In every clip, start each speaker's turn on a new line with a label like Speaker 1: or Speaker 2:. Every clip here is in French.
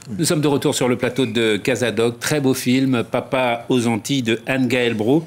Speaker 1: Nous sommes de retour sur le plateau de Casadoc. Très beau film, Papa aux Antilles de Anne-Gaëlle Brault,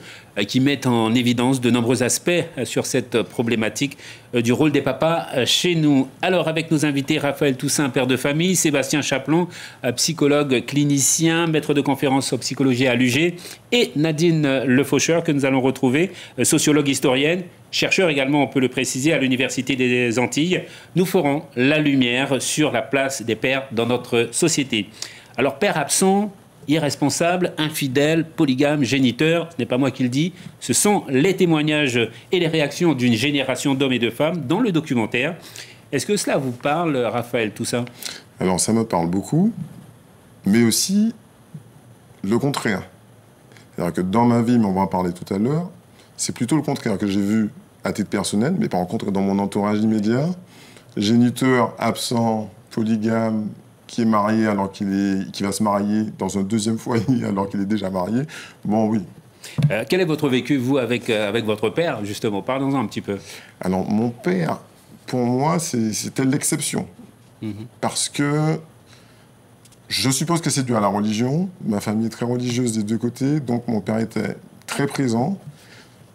Speaker 1: qui met en évidence de nombreux aspects sur cette problématique du rôle des papas chez nous. Alors, avec nos invités, Raphaël Toussaint, père de famille, Sébastien Chaplon, psychologue clinicien, maître de conférence en psychologie à l'UG, et Nadine Lefaucheur, que nous allons retrouver, sociologue historienne, chercheur également, on peut le préciser, à l'Université des Antilles. Nous ferons la lumière sur la place des pères dans notre société. Alors, père absent, irresponsable, infidèle, polygame, géniteur, ce n'est pas moi qui le dis, ce sont les témoignages et les réactions d'une génération d'hommes et de femmes dans le documentaire. Est-ce que cela vous parle, Raphaël Toussaint?
Speaker 2: Alors, ça me parle beaucoup, mais aussi le contraire. C'est-à-dire que dans ma vie, mais on va en parler tout à l'heure, c'est plutôt le contraire que j'ai vu à titre personnel, mais par contre dans mon entourage immédiat. Géniteur absent, polygame, qui est marié alors qui va se marier dans un deuxième foyer alors qu'il est déjà marié. Bon, oui.
Speaker 1: Quel est votre vécu, vous, avec votre père, justement? Parlons-en un petit peu.
Speaker 2: Alors, mon père, pour moi, c'était l'exception. Parce que je suppose que c'est dû à la religion. Ma famille est très religieuse des deux côtés, donc mon père était très présent.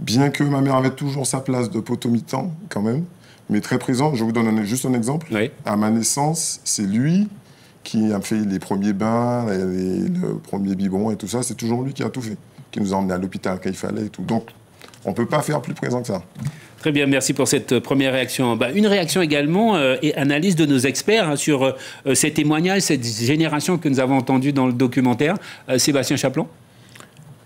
Speaker 2: Bien que ma mère avait toujours sa place de potomitan, quand même, mais très présent. Je vous donne juste un exemple.
Speaker 1: Oui.
Speaker 2: À ma naissance, c'est lui qui a fait les premiers bains, le premier biberon et tout ça. C'est toujours lui qui a tout fait, qui nous a emmenés à l'hôpital quand il fallait et tout. Donc, on ne peut pas faire plus présent que ça.
Speaker 1: Très bien, merci pour cette première réaction. Une réaction également et analyse de nos experts sur ces témoignages, cette génération que nous avons entendue dans le documentaire. Sébastien Chaplon?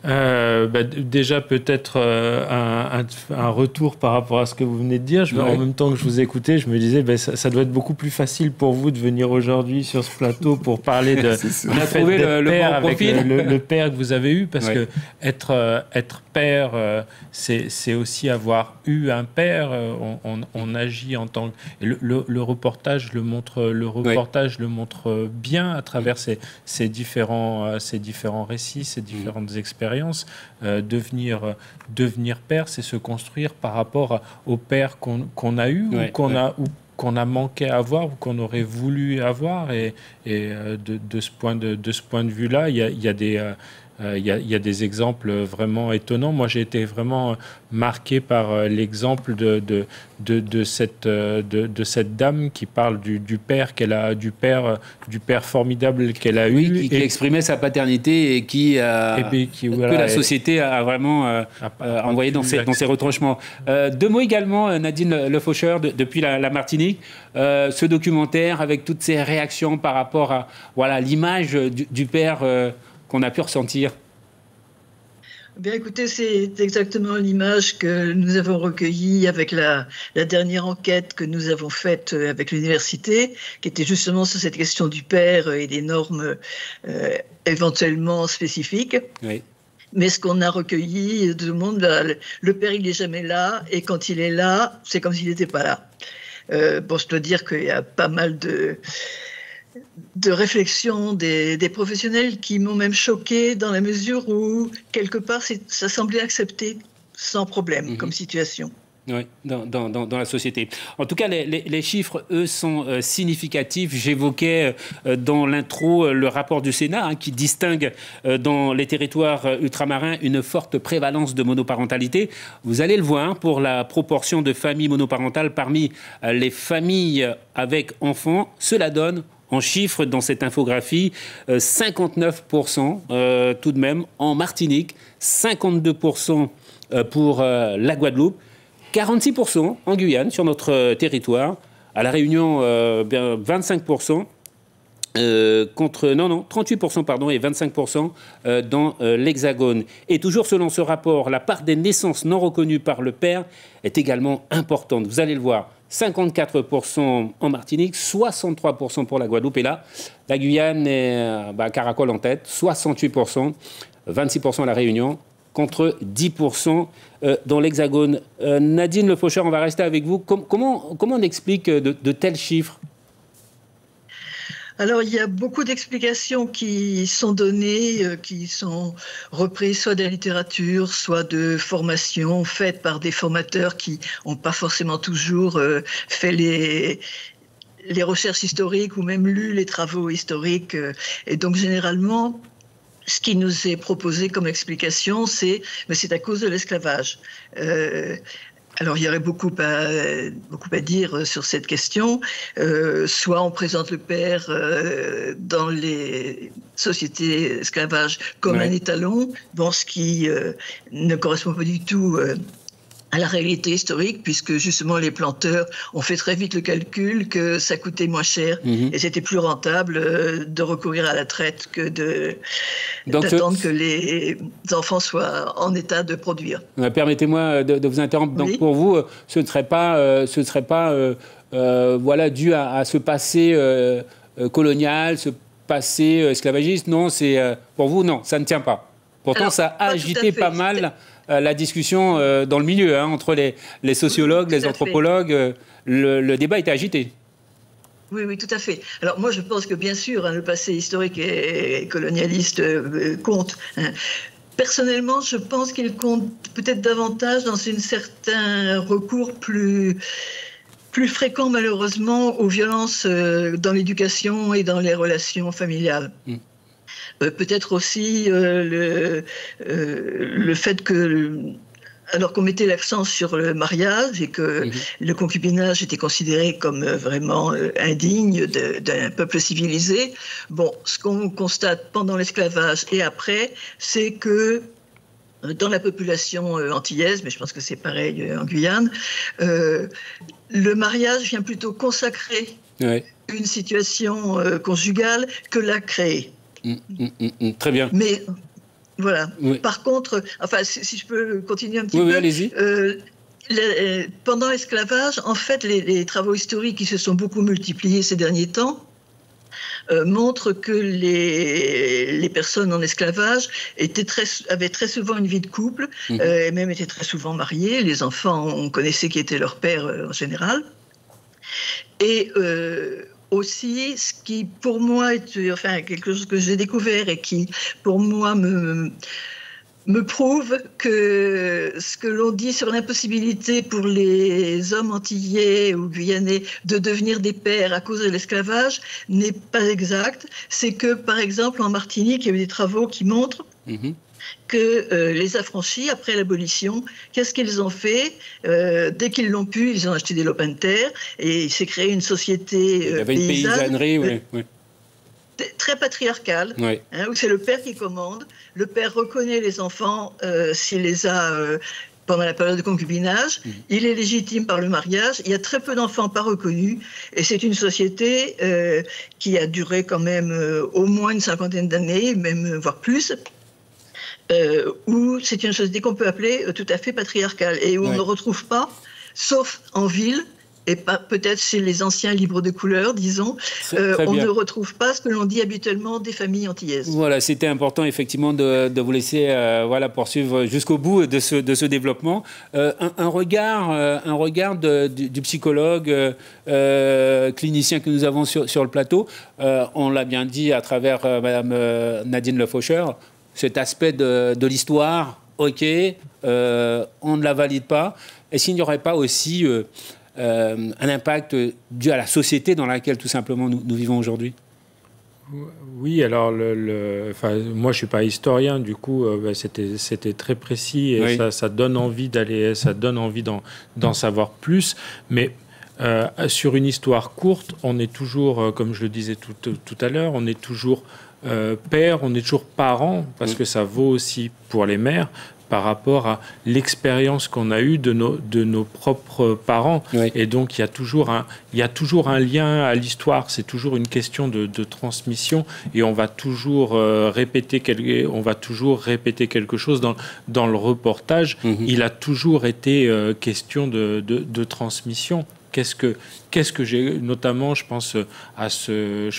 Speaker 3: Déjà peut-être un retour par rapport à ce que vous venez de dire. En même temps que je vous écoutais, je me disais ça doit être beaucoup plus facile pour vous de venir aujourd'hui sur ce plateau pour parler de
Speaker 1: on a trouvé le bon profil.
Speaker 3: Le père que vous avez eu, parce que être père, c'est aussi avoir eu un père. On agit en tant que... Le reportage le montre bien à travers ces différents récits, ces différentes expériences. Devenir père, c'est se construire par rapport au père qu'on a eu ou qu'on a manqué à avoir ou qu'on aurait voulu avoir. Et de ce point de vue-là, il y a des exemples vraiment étonnants. Moi, j'ai été vraiment marqué par l'exemple de cette dame qui parle du père qu'elle a, du père formidable qu'elle a eu,
Speaker 1: qui exprimait sa paternité et que la société a vraiment envoyé dans ses retranchements. Deux mots également, Nadine Lefaucheur, depuis la Martinique. Ce documentaire avec toutes ces réactions par rapport à l'image du père qu'on a pu ressentir.
Speaker 4: Bien, écoutez, c'est exactement l'image que nous avons recueillie avec la dernière enquête que nous avons faite avec l'université, qui était justement sur cette question du père et des normes éventuellement spécifiques. Oui. Mais ce qu'on a recueilli, tout le monde, le père, il n'est jamais là, et quand il est là, c'est comme s'il n'était pas là. Je dois dire qu'il y a pas mal de réflexion des professionnels qui m'ont même choquée dans la mesure où, quelque part, ça semblait accepté sans problème comme situation.
Speaker 1: Oui, dans la société. En tout cas, les chiffres, eux, sont significatifs. J'évoquais dans l'intro le rapport du Sénat qui distingue dans les territoires ultramarins une forte prévalence de monoparentalité. Vous allez le voir pour la proportion de familles monoparentales parmi les familles avec enfants. Cela donne en chiffres dans cette infographie, 59% tout de même en Martinique, 52% pour la Guadeloupe, 46% en Guyane, sur notre territoire. À La Réunion, 25%. 38% pardon, et 25% dans l'Hexagone. Et toujours selon ce rapport, la part des naissances non reconnues par le père est également importante. Vous allez le voir, 54% en Martinique, 63% pour la Guadeloupe. Et là, la Guyane est caracole en tête, 68%, 26% à La Réunion, contre 10% dans l'Hexagone. Nadine Lefaucheur, on va rester avec vous. Comment on explique de tels chiffres ?
Speaker 4: Alors, il y a beaucoup d'explications qui sont données, qui sont reprises soit de la littérature, soit de formations faites par des formateurs qui n'ont pas forcément toujours fait les recherches historiques ou même lu les travaux historiques. Et donc, généralement, ce qui nous est proposé comme explication, c'est à cause de l'esclavage. Alors, il y aurait beaucoup à dire sur cette question. Soit on présente le père dans les sociétés esclavage comme un étalon, bon, ce qui ne correspond pas du tout à la réalité historique, puisque justement les planteurs ont fait très vite le calcul que ça coûtait moins cher et c'était plus rentable de recourir à la traite que d'attendre que les enfants soient en état de produire.
Speaker 1: Permettez-moi de vous interrompre. Donc pour vous, ce ne serait pas voilà, dû à ce passé colonial, ce passé esclavagiste. Non, pour vous, non, ça ne tient pas. Pourtant, alors, ça a agité pas mal la discussion dans le milieu, hein, entre les sociologues, les anthropologues. Le débat était agité.
Speaker 4: Oui, oui, tout à fait. Alors moi, je pense que bien sûr, hein, le passé historique et colonialiste compte. Hein. Personnellement, je pense qu'il compte peut-être davantage dans un certain recours plus fréquent, malheureusement, aux violences dans l'éducation et dans les relations familiales. Peut-être aussi le fait que, alors qu'on mettait l'accent sur le mariage et que le concubinage était considéré comme vraiment indigne d'un peuple civilisé, bon, ce qu'on constate pendant l'esclavage et après, c'est que dans la population antillaise, mais je pense que c'est pareil en Guyane, le mariage vient plutôt consacrer une situation conjugale que la créer.
Speaker 1: Très bien.
Speaker 4: Mais voilà. Oui. Par contre, enfin, si je peux continuer un petit peu.
Speaker 1: Oui, allez-y.
Speaker 4: Pendant l'esclavage, en fait, les travaux historiques qui se sont beaucoup multipliés ces derniers temps montrent que les personnes en esclavage avaient très souvent une vie de couple, et même étaient très souvent mariées. Les enfants, on connaissait qui était leur père en général. Et aussi, ce qui pour moi est quelque chose que j'ai découvert et qui pour moi me prouve que ce que l'on dit sur l'impossibilité pour les hommes antillais ou guyanais de devenir des pères à cause de l'esclavage n'est pas exact. C'est que, par exemple, en Martinique, il y a eu des travaux qui montrent que les affranchis, après l'abolition, qu'est-ce qu'ils ont fait? Dès qu'ils l'ont pu, ils ont acheté des lopins de terre et il s'est créé une société
Speaker 1: il y avait une paysannerie,
Speaker 4: très patriarcale, hein, où c'est le père qui commande. Le père reconnaît les enfants s'il les a pendant la période de concubinage. Il est légitime par le mariage. Il y a très peu d'enfants pas reconnus. Et c'est une société qui a duré quand même au moins une cinquantaine d'années, même voire plus. Où c'est une société qu'on peut appeler tout à fait patriarcale et où on ne retrouve pas, sauf en ville, et peut-être chez les anciens libres de couleur, disons, on ne retrouve pas ce que l'on dit habituellement des familles antillaises.
Speaker 1: Voilà, c'était important effectivement de vous laisser poursuivre jusqu'au bout de ce développement. Un regard du psychologue clinicien que nous avons sur le plateau, on l'a bien dit à travers Madame Nadine Le Faucheur, cet aspect de l'histoire, on ne la valide pas. Est-ce qu'il n'y aurait pas aussi un impact dû à la société dans laquelle tout simplement nous vivons aujourd'hui?
Speaker 3: Oui, alors moi je ne suis pas historien, du coup c'était très précis et ça donne envie ça donne envie d'en savoir plus. Mais sur une histoire courte, on est toujours, comme je le disais tout à l'heure, on est toujours père, on est toujours parent, parce que ça vaut aussi pour les mères, par rapport à l'expérience qu'on a eue de nos propres parents. Et donc, il y a toujours un lien à l'histoire. C'est toujours une question de transmission. Et on va toujours répéter quelque chose dans le reportage. Il a toujours été question de transmission. Qu'est-ce que j'ai, notamment, je pense à ce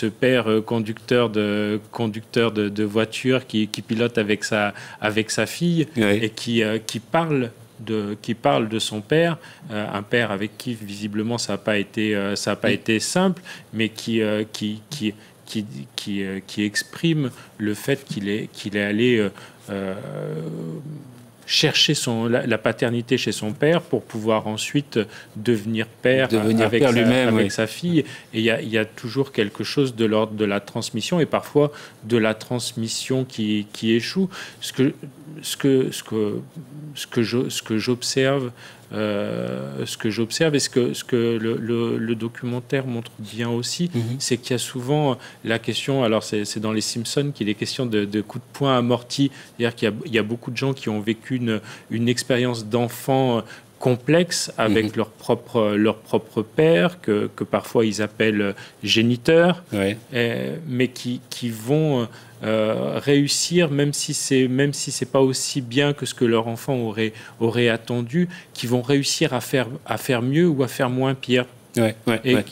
Speaker 3: père conducteur de voiture qui pilote avec sa fille et qui parle de son père, un père avec qui visiblement ça n'a pas été simple, mais qui exprime le fait qu'il est allé chercher la paternité chez son père pour pouvoir ensuite devenir père, avec sa fille. Et il y a toujours quelque chose de l'ordre de la transmission et parfois de la transmission qui échoue. Ce que j'observe et ce que le documentaire montre bien aussi, c'est qu'il y a souvent la question, alors c'est dans les Simpsons qu'il est question de coups de poing amortis, c'est-à-dire qu'il y a beaucoup de gens qui ont vécu une expérience d'enfant complexe avec leur propre père, que parfois ils appellent géniteur, mais qui vont réussir, même si c'est pas aussi bien que ce que leur enfant aurait attendu, qui vont réussir à faire mieux ou à faire moins pire. Et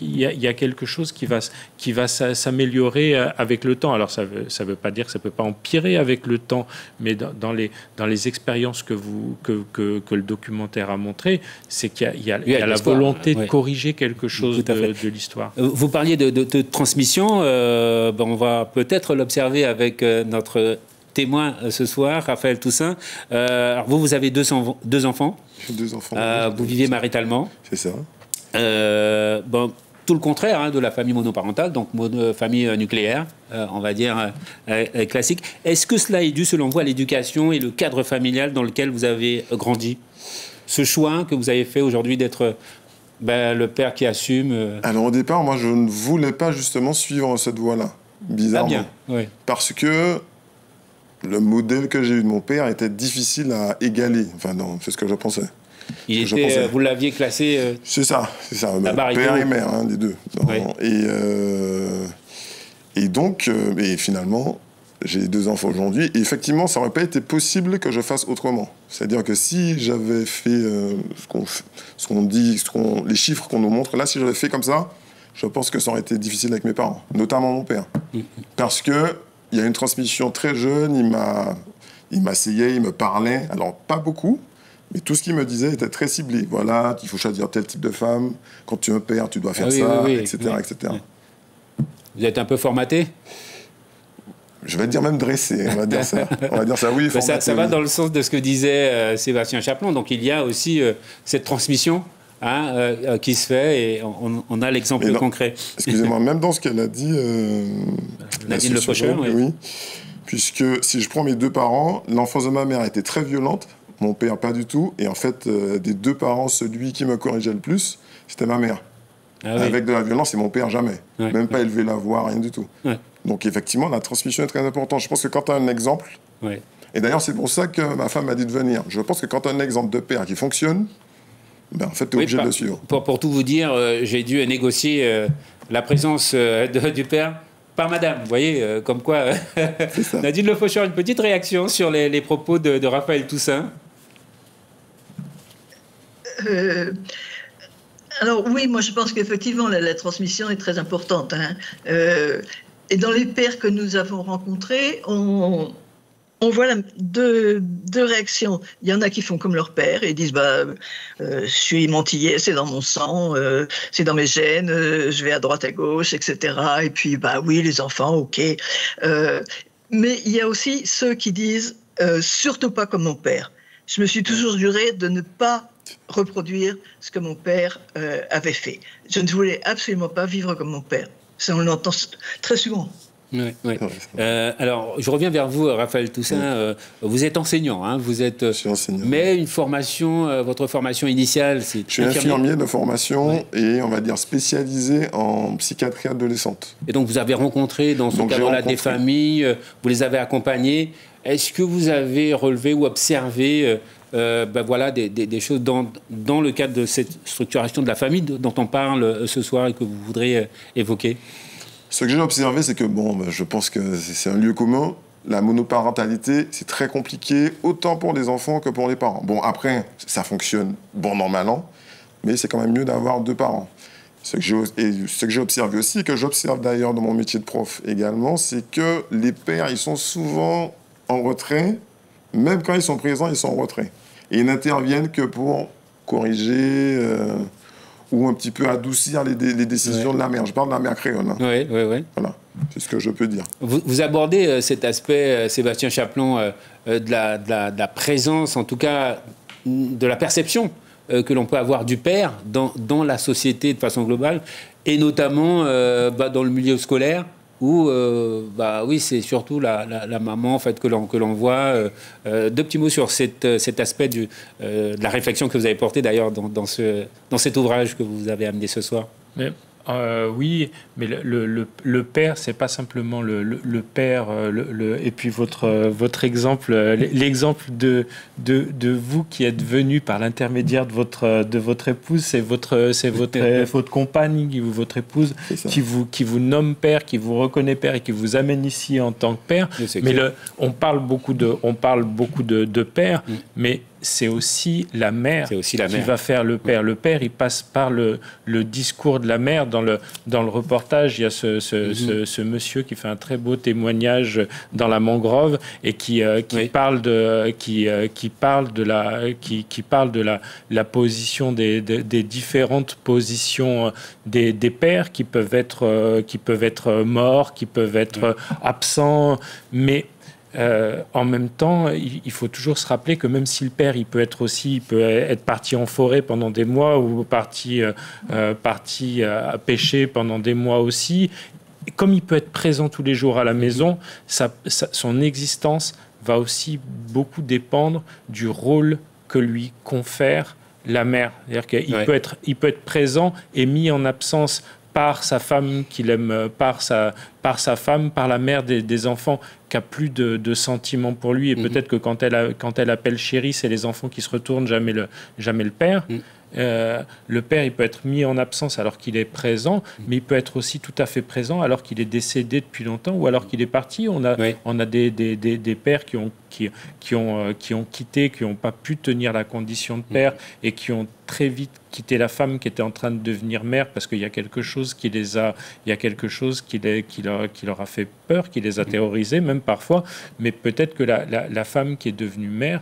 Speaker 3: il y a quelque chose qui va s'améliorer avec le temps. Alors ça veut pas dire que ça peut pas empirer avec le temps, mais dans les expériences que le documentaire a montré, c'est qu'il y a la volonté de corriger quelque chose de l'histoire.
Speaker 1: Vous parliez de transmission. On va peut-être l'observer avec notre témoin ce soir, Raphaël Toussaint. Alors vous avez deux enfants.
Speaker 2: J'ai 2 enfants.
Speaker 1: Vous vivez maritalement.
Speaker 2: C'est ça.
Speaker 1: Tout le contraire de la famille monoparentale, donc famille nucléaire, on va dire classique. Est-ce que cela est dû, selon vous, à l'éducation et le cadre familial dans lequel vous avez grandi? Ce choix que vous avez fait aujourd'hui d'être le père qui assume
Speaker 2: Alors au départ, moi je ne voulais pas justement suivre cette voie-là, bizarrement.
Speaker 1: Ah bien, oui.
Speaker 2: Parce que le modèle que j'ai eu de mon père était difficile à égaler. Enfin non, c'est ce que je pensais.
Speaker 1: Vous l'aviez classé
Speaker 2: C'est ça. Père et mère, des deux.
Speaker 1: Oui.
Speaker 2: Et donc, finalement, j'ai 2 enfants aujourd'hui. Et effectivement, ça n'aurait pas été possible que je fasse autrement. C'est-à-dire que si j'avais fait ce qu'on dit, les chiffres qu'on nous montre, là, si j'avais fait comme ça, je pense que ça aurait été difficile avec mes parents, notamment mon père. Parce qu'il y a une transmission très jeune, il m'asseyait, il me parlait. Alors, pas beaucoup. Mais tout ce qu'il me disait était très ciblé. Voilà, il faut choisir tel type de femme. Quand tu es un père, tu dois faire etc., etc.
Speaker 1: Vous êtes un peu formaté?
Speaker 2: Je vais dire même dressé, on va dire ça. Oui, formaté.
Speaker 1: Ça va dans le sens de ce que disait Sébastien Chaplon. Donc il y a aussi cette transmission qui se fait et on a l'exemple concret.
Speaker 2: Excusez-moi, même dans ce qu'elle a dit...
Speaker 1: Nadine Le Faucheur,
Speaker 2: oui. Puisque si je prends mes 2 parents, l'enfance de ma mère était très violente. Mon père, pas du tout. Et en fait, des 2 parents, celui qui me corrigeait le plus, c'était ma mère. Avec de la violence, et mon père, jamais. Même pas élevé la voix, rien du tout. Donc, effectivement, la transmission est très importante. Je pense que quand tu as un exemple... Et d'ailleurs, c'est pour ça que ma femme m'a dit de venir. Je pense que quand tu as un exemple de père qui fonctionne, en fait, tu es obligé de le suivre.
Speaker 1: Pour tout vous dire, j'ai dû négocier la présence du père par madame. Vous voyez, comme quoi... Nadine Le Faucheur, une petite réaction sur les propos de Raphaël Toussaint.
Speaker 4: Alors oui, moi je pense qu'effectivement la transmission est très importante. Et dans les pères que nous avons rencontrés, on voit 2 réactions. Il y en a qui font comme leur père et disent je suis mentillé, c'est dans mon sang, c'est dans mes gènes, je vais à droite à gauche, etc. Et puis oui, les enfants, ok. Mais il y a aussi ceux qui disent surtout pas comme mon père. Je me suis toujours juré de ne pas reproduire ce que mon père avait fait. Je ne voulais absolument pas vivre comme mon père. Ça, on l'entend très souvent.
Speaker 1: Alors, je reviens vers vous, Raphaël Toussaint. Vous êtes enseignant, vous êtes.
Speaker 2: Je suis enseignant.
Speaker 1: Mais votre formation initiale, c'est.
Speaker 2: Je suis infirmier de formation et on va dire spécialisé en psychiatrie adolescente.
Speaker 1: Et donc, vous avez rencontré dans ce cadre-là des familles, vous les avez accompagnées. Est-ce que vous avez relevé ou observé des choses dans le cadre de cette structuration de la famille dont on parle ce soir et que vous voudrez évoquer?
Speaker 2: Ce que j'ai observé, c'est que, je pense que c'est un lieu commun. La monoparentalité, c'est très compliqué, autant pour les enfants que pour les parents. Bon, après, ça fonctionne normalement, mais c'est quand même mieux d'avoir 2 parents. Ce que j'ai observé aussi, et que j'observe d'ailleurs dans mon métier de prof également, c'est que les pères, ils sont souvent en retrait. Même quand ils sont présents, ils sont en retrait. Et ils n'interviennent que pour corriger ou un petit peu adoucir les décisions de la mère. Je parle de la mère créole.
Speaker 1: Oui.
Speaker 2: Voilà. C'est ce que je peux dire.
Speaker 1: Vous abordez cet aspect, Sébastien Chaplon, de la présence, en tout cas de la perception que l'on peut avoir du père dans la société de façon globale, et notamment dans le milieu scolaire, où oui, c'est surtout la maman en fait, que l'on voit. Deux petits mots sur cet aspect de la réflexion que vous avez portée d'ailleurs dans cet ouvrage que vous avez amené ce soir.
Speaker 3: Oui, mais le père, c'est pas simplement le père. Et puis votre exemple, l'exemple de vous qui êtes venu par l'intermédiaire de votre épouse, c'est votre compagne, votre épouse, qui vous nomme père, qui vous reconnaît père et qui vous amène ici en tant que père. Mais on parle beaucoup de père, mais c'est aussi la mère qui va faire le père. Le père, il passe par le discours de la mère. Dans le reportage, il y a ce monsieur qui fait un très beau témoignage dans la mangrove et qui parle de la position des différentes positions des pères qui peuvent être morts, qui peuvent être absents, mais en même temps, il faut toujours se rappeler que même si le père, il peut être parti en forêt pendant des mois ou parti à pêcher pendant des mois aussi, comme il peut être présent tous les jours à la maison, son existence va aussi beaucoup dépendre du rôle que lui confère la mère. C'est-à-dire qu'il peut être présent et mis en absence par sa femme qu'il aime, par sa femme, par la mère des enfants qui a plus de sentiments pour lui. Et peut-être que quand elle appelle chérie, c'est les enfants qui se retournent, jamais le père. Le père, il peut être mis en absence alors qu'il est présent, mais il peut être aussi tout à fait présent alors qu'il est décédé depuis longtemps ou alors qu'il est parti. On a des pères qui ont quitté, qui n'ont pas pu tenir la condition de père et qui ont très vite quitté la femme qui était en train de devenir mère parce qu'il y a quelque chose qui leur a fait peur, qui les a terrorisés même parfois. Mais peut-être que la femme qui est devenue mère,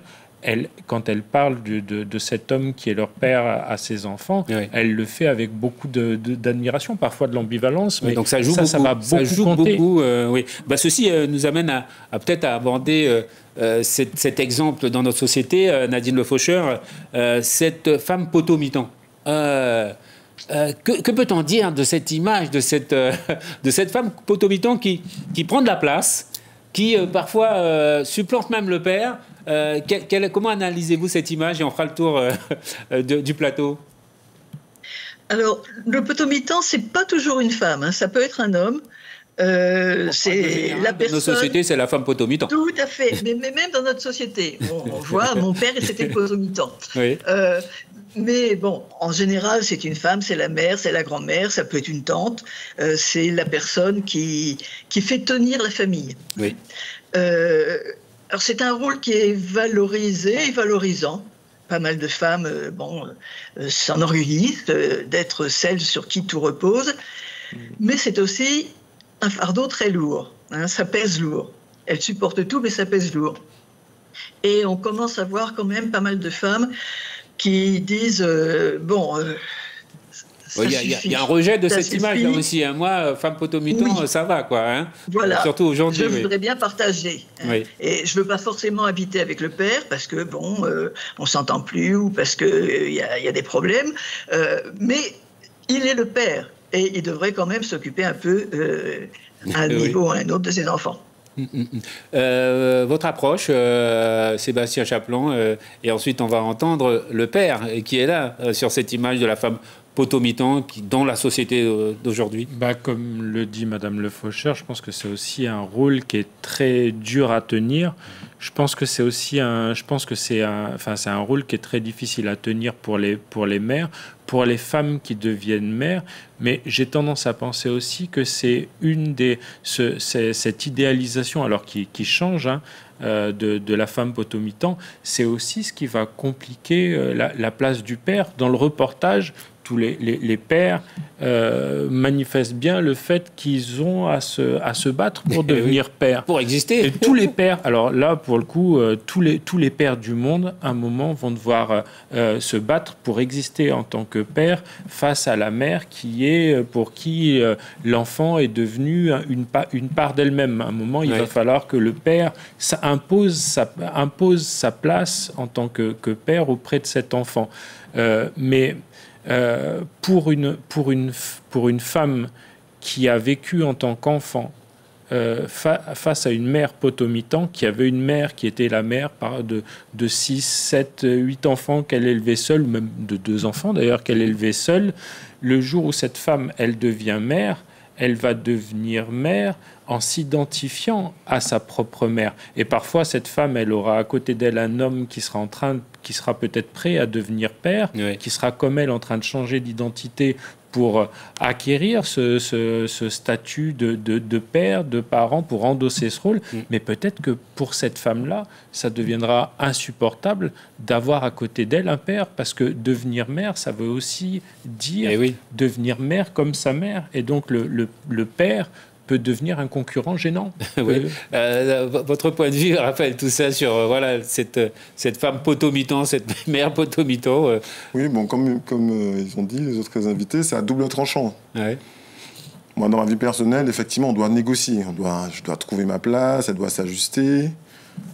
Speaker 3: quand elle parle de cet homme qui est leur père à ses enfants, elle le fait avec beaucoup d'admiration, parfois de l'ambivalence, mais donc ça va beaucoup compter.
Speaker 1: Oui. Ceci nous amène à peut-être à aborder cet exemple dans notre société, Nadine Le Faucheur, cette femme potomitan. Que peut-on dire de cette image, de cette femme potomitan qui prend de la place, qui parfois supplante même le père? Comment analysez-vous cette image? Et on fera le tour du plateau.
Speaker 4: Alors, le potomitan, c'est pas toujours une femme, hein. Ça peut être un homme. C'est la personne.
Speaker 1: Dans nos sociétés, c'est la femme potomitan.
Speaker 4: Tout à fait. Mais même dans notre société, on voit, mon père, c'était le potomitan. Oui. Mais bon, en général, c'est une femme, c'est la mère, c'est la grand-mère, ça peut être une tante. C'est la personne qui fait tenir la famille. Oui. Alors, c'est un rôle qui est valorisé et valorisant. Pas mal de femmes s'enorgueillissent d'être celles sur qui tout repose. Mais c'est aussi un fardeau très lourd. Hein, ça pèse lourd. Elles supportent tout, mais ça pèse lourd. Et on commence à voir quand même pas mal de femmes qui disent
Speaker 1: il y a un rejet de cette image là aussi. Hein. Moi, femme potomitan, ça va, quoi. Hein.
Speaker 4: Voilà.
Speaker 1: Surtout aujourd'hui.
Speaker 4: Je voudrais bien partager. Hein. Oui. Et je ne veux pas forcément habiter avec le père parce que, on ne s'entend plus ou parce qu'il y a des problèmes. Mais il est le père et il devrait quand même s'occuper un peu à un niveau ou à un autre de ses enfants.
Speaker 1: Votre approche, Sébastien Chaplon, et ensuite on va entendre le père qui est là sur cette image de la femme potomitan dans la société d'aujourd'hui.
Speaker 3: Comme le dit Madame Le Faucheur, je pense que c'est aussi un rôle qui est très dur à tenir. Je pense que c'est aussi un rôle qui est très difficile à tenir pour les mères, pour les femmes qui deviennent mères. Mais j'ai tendance à penser aussi que c'est cette idéalisation, alors qui change, hein, de la femme potomitan, c'est aussi ce qui va compliquer la place du père. Dans le reportage, tous les pères manifestent bien le fait qu'ils ont à se battre pour devenir père.
Speaker 1: Pour exister.
Speaker 3: Et tous les pères, alors là, pour le coup, tous les pères du monde, à un moment, vont devoir se battre pour exister en tant que père face à la mère pour qui l'enfant est devenu une part d'elle-même. À un moment, il va falloir que le père impose sa place en tant que père auprès de cet enfant. Mais pour une femme qui a vécu en tant qu'enfant face à une mère potomitan, qui avait une mère qui était la mère de 6, 7, 8 enfants qu'elle élevait seule, ou même de 2 enfants d'ailleurs qu'elle élevait seule, le jour où cette femme, elle devient mère, elle va devenir mère en s'identifiant à sa propre mère. Et parfois, cette femme, elle aura à côté d'elle un homme qui sera peut-être prêt à devenir père, qui sera comme elle en train de changer d'identité pour acquérir ce statut de père, de parent, pour endosser ce rôle. Mais peut-être que pour cette femme-là, ça deviendra insupportable d'avoir à côté d'elle un père, parce que devenir mère, ça veut aussi dire devenir mère comme sa mère. Et donc le père peut devenir un concurrent gênant.
Speaker 1: Votre point de vue, Raphaël, tout ça sur cette femme potomitan, cette mère potomitan.
Speaker 2: Oui, bon, comme ils ont dit, les autres invités, c'est à double tranchant.
Speaker 1: Ouais.
Speaker 2: Moi, dans ma vie personnelle, effectivement, on doit négocier. Je dois trouver ma place, elle doit s'ajuster.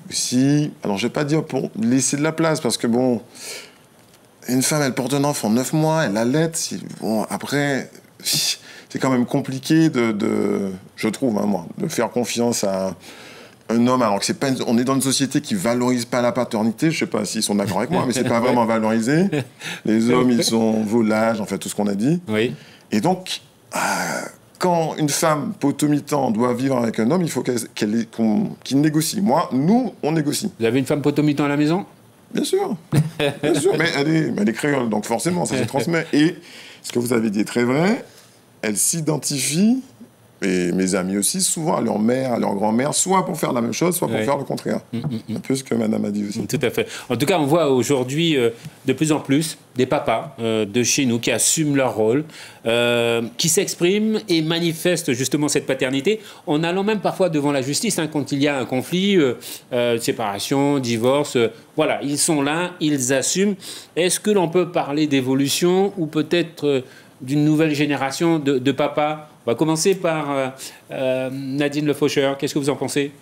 Speaker 2: Aussi, alors je ne vais pas dire pour laisser de la place, parce que bon, une femme, elle porte un enfant 9 mois, elle allait. Bon, après... C'est quand même compliqué je trouve, moi, de faire confiance à un homme, alors que c'est pas on est dans une société qui valorise pas la paternité. Je sais pas s'ils sont d'accord avec moi, mais c'est pas vraiment valorisé. Les hommes, ils sont volages, en fait, tout ce qu'on a dit.
Speaker 1: Oui.
Speaker 2: Et donc, quand une femme potomitan doit vivre avec un homme, il faut qu'il négocie. Nous, on négocie.
Speaker 1: Vous avez une femme potomitan à la maison ?
Speaker 2: Bien sûr. Bien sûr, mais elle est créole, donc forcément, ça se transmet. Et ce que vous avez dit est très vrai. Elle s'identifie, et mes amis aussi, souvent à leur mère, à leur grand-mère, soit pour faire la même chose, soit pour faire le contraire. Un peu ce que madame a dit aussi.
Speaker 1: Tout à fait. En tout cas, on voit aujourd'hui de plus en plus des papas de chez nous qui assument leur rôle, qui s'expriment et manifestent justement cette paternité, en allant même parfois devant la justice quand il y a un conflit, séparation, divorce. Voilà, ils sont là, ils assument. Est-ce que l'on peut parler d'évolution ou peut-être... d'une nouvelle génération de papas? On va commencer par Nadine Le Faucheur. Qu'est-ce que vous en pensez?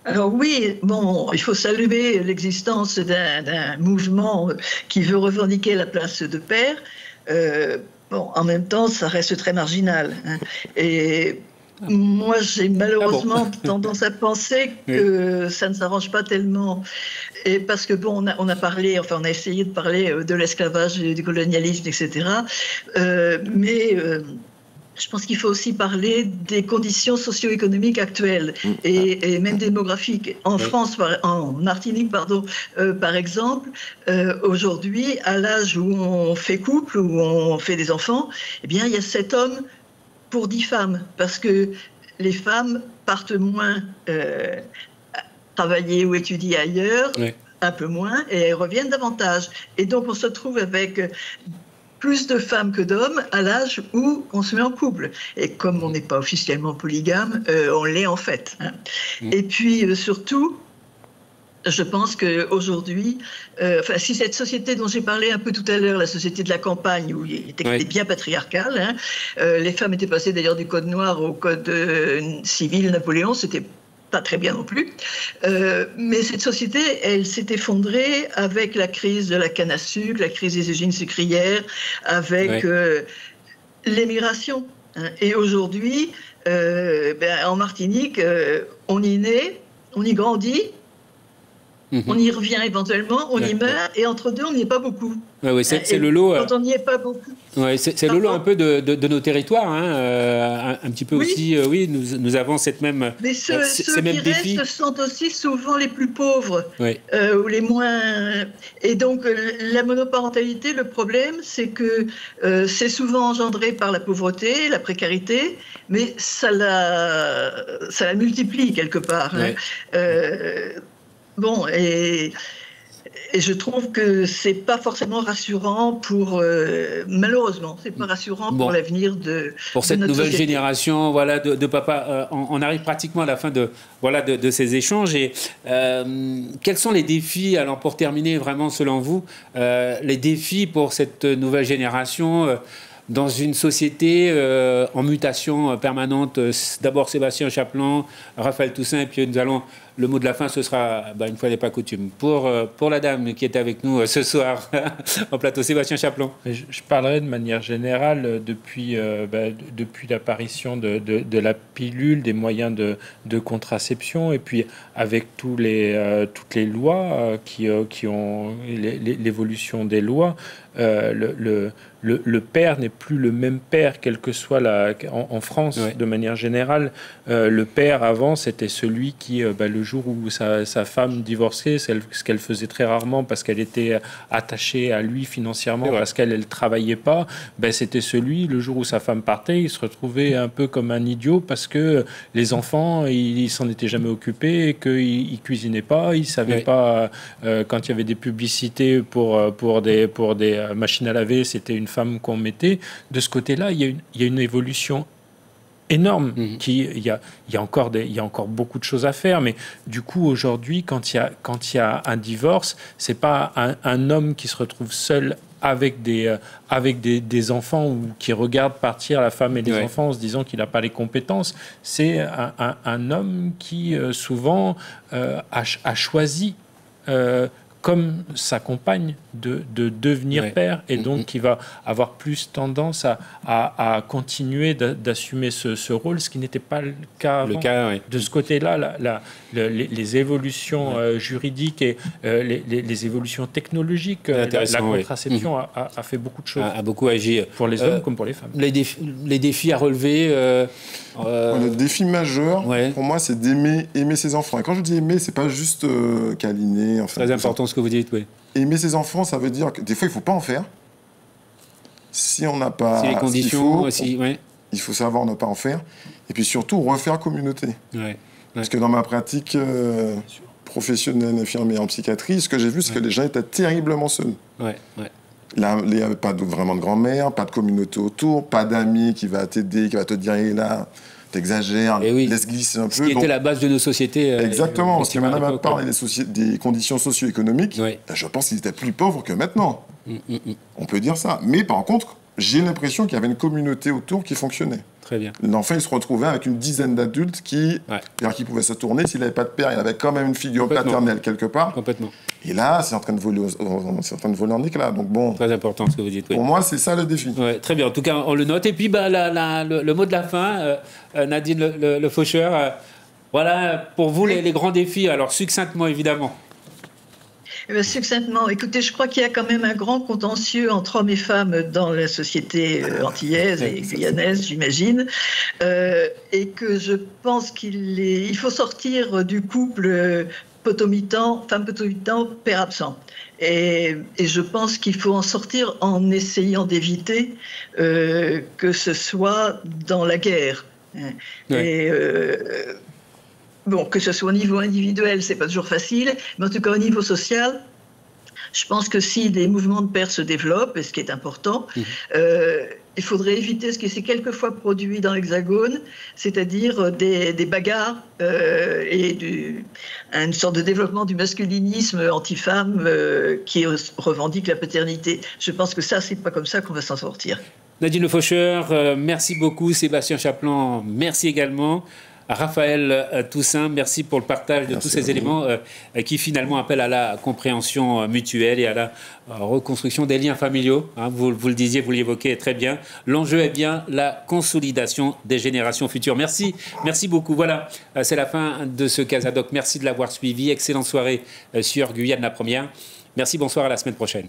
Speaker 4: Alors oui, bon, il faut saluer l'existence d'un mouvement qui veut revendiquer la place de père. Bon, en même temps, ça reste très marginal. Et moi, j'ai malheureusement tendance à penser que ça ne s'arrange pas tellement. Et parce que bon, on a essayé de parler de l'esclavage, du colonialisme, etc. Mais je pense qu'il faut aussi parler des conditions socio-économiques actuelles et même démographiques. En France, en Martinique, par exemple, aujourd'hui, à l'âge où on fait couple, où on fait des enfants, eh bien, il y a 7 hommes pour 10 femmes, parce que les femmes partent moins travailler ou étudier ailleurs, un peu moins, et elles reviennent davantage. Et donc, on se retrouve avec plus de femmes que d'hommes à l'âge où on se met en couple. Et comme on n'est pas officiellement polygame, on l'est en fait. Et puis, surtout, je pense qu'aujourd'hui, si cette société dont j'ai parlé un peu tout à l'heure, la société de la campagne, où il était bien patriarcal, les femmes étaient passées d'ailleurs du code noir au code civil Napoléon, c'était pas très bien non plus. Mais cette société, elle s'est effondrée avec la crise de la canne à sucre, la crise des usines sucrières, avec l'émigration. Et aujourd'hui, en Martinique, on y naît, on y grandit, on y revient éventuellement, on y meurt, et entre deux, on n'y est pas beaucoup.
Speaker 1: C'est le lot.
Speaker 4: Quand on n'y est pas beaucoup.
Speaker 1: C'est le lot un peu de nos territoires, un petit peu aussi. Oui, nous avons cette même.
Speaker 4: Mais ceux qui restent sont aussi souvent les plus pauvres ou les moins. Et donc la monoparentalité, le problème, c'est que c'est souvent engendré par la pauvreté, la précarité, mais ça la multiplie quelque part. Bon, et Et je trouve que c'est pas forcément rassurant pour, malheureusement, c'est pas rassurant pour l'avenir de
Speaker 1: cette
Speaker 4: notre
Speaker 1: nouvelle
Speaker 4: société.
Speaker 1: génération, voilà, de papa. On arrive pratiquement à la fin de ces échanges. Et quels sont les défis, alors pour terminer vraiment selon vous, les défis pour cette nouvelle génération dans une société en mutation permanente? D'abord Sébastien Chaplin, Raphaël Toussaint, et puis nous allons... Le mot de la fin, ce sera, une fois n'est pas coutume, pour la dame qui est avec nous ce soir en plateau, Sébastien Chaplin.
Speaker 3: Je parlerai de manière générale depuis l'apparition de la pilule, des moyens de contraception, et puis avec toutes les lois qui ont l'évolution des lois. Le père n'est plus le même père, quel que soit en France, de manière générale. Le père, avant, c'était celui qui, le jour où sa femme divorçait, ce qu'elle faisait très rarement parce qu'elle était attachée à lui financièrement, parce qu'elle ne travaillait pas, c'était celui, le jour où sa femme partait, il se retrouvait un peu comme un idiot parce que les enfants, il s'en était jamais occupé, qu'il ne cuisinait pas, il ne savait pas, quand il y avait des publicités pour des machines à laver, c'était une femme qu'on mettait. De ce côté-là, il y a une évolution énorme. Il y a encore beaucoup de choses à faire, mais du coup aujourd'hui, quand il y a un divorce, c'est pas un homme qui se retrouve seul avec des enfants ou qui regarde partir la femme et les enfants en se disant qu'il n'a pas les compétences. C'est un homme qui souvent a choisi comme sa compagne de devenir père, et donc qui va avoir plus tendance à continuer d'assumer ce rôle, ce qui n'était pas le cas avant. De ce côté-là, les évolutions juridiques et les évolutions technologiques, la contraception a fait beaucoup de choses.
Speaker 1: A beaucoup agi.
Speaker 3: Pour les hommes comme pour les femmes.
Speaker 1: Les défis à relever...
Speaker 2: Le défi majeur, pour moi, c'est aimer ses enfants. Et quand je dis aimer, c'est pas juste câliner. Enfin,
Speaker 1: très important ce que vous dites,
Speaker 2: Aimer ses enfants, ça veut dire que des fois, il faut pas en faire. Si on n'a pas
Speaker 1: les conditions,
Speaker 2: il faut savoir ne pas en faire. Et puis surtout, refaire communauté. Parce que dans ma pratique professionnelle, infirmière en psychiatrie, ce que j'ai vu, c'est que les gens étaient terriblement seuls. Là, il n'y avait pas vraiment de grand-mère, pas de communauté autour, pas d'amis qui va t'aider, qui va te dire hey, là, t'exagères, laisse glisser un peu.
Speaker 1: Ce qui était la base de nos sociétés.
Speaker 2: Exactement, parce que maintenant, on parle des conditions socio-économiques. Je pense qu'ils étaient plus pauvres que maintenant. On peut dire ça. Mais par contre, j'ai l'impression qu'il y avait une communauté autour qui fonctionnait.
Speaker 1: Très bien.
Speaker 2: L'enfant, il se retrouvait avec une dizaine d'adultes vers qui pouvait se tourner. S'il n'avait pas de père, il avait quand même une figure paternelle quelque part.
Speaker 1: Complètement.
Speaker 2: Et là, c'est en train de voler en éclats. Donc bon.
Speaker 1: Très important ce que vous dites.
Speaker 2: Pour moi, c'est ça le défi.
Speaker 1: Très bien. En tout cas, on le note. Et puis, le mot de la fin, Nadine le Faucheur. Voilà, pour vous, les grands défis. Alors, succinctement, évidemment.
Speaker 4: Succinctement, écoutez, je crois qu'il y a quand même un grand contentieux entre hommes et femmes dans la société antillaise et guyanaise, j'imagine, et que je pense il faut sortir du couple potomitan, femme potomitan, père absent. Et je pense qu'il faut en sortir en essayant d'éviter que ce soit dans la guerre. Et bon, que ce soit au niveau individuel, c'est pas toujours facile, mais en tout cas au niveau social, je pense que si des mouvements de pères se développent, et ce qui est important, il faudrait éviter ce qui s'est quelquefois produit dans l'Hexagone, c'est-à-dire des bagarres et une sorte de développement du masculinisme anti-femme qui revendique la paternité. Je pense que ça, c'est pas comme ça qu'on va s'en sortir.
Speaker 1: Nadine Le Faucheur, merci beaucoup. Sébastien Chaplin, merci également. Raphaël Toussaint, merci pour le partage de tous ces éléments qui finalement appellent à la compréhension mutuelle et à la reconstruction des liens familiaux. Vous le disiez, vous l'évoquez très bien. L'enjeu est bien la consolidation des générations futures. Merci beaucoup. Voilà, c'est la fin de ce Casadoc. Merci de l'avoir suivi. Excellente soirée sur Guyane la Première. Merci, bonsoir, à la semaine prochaine.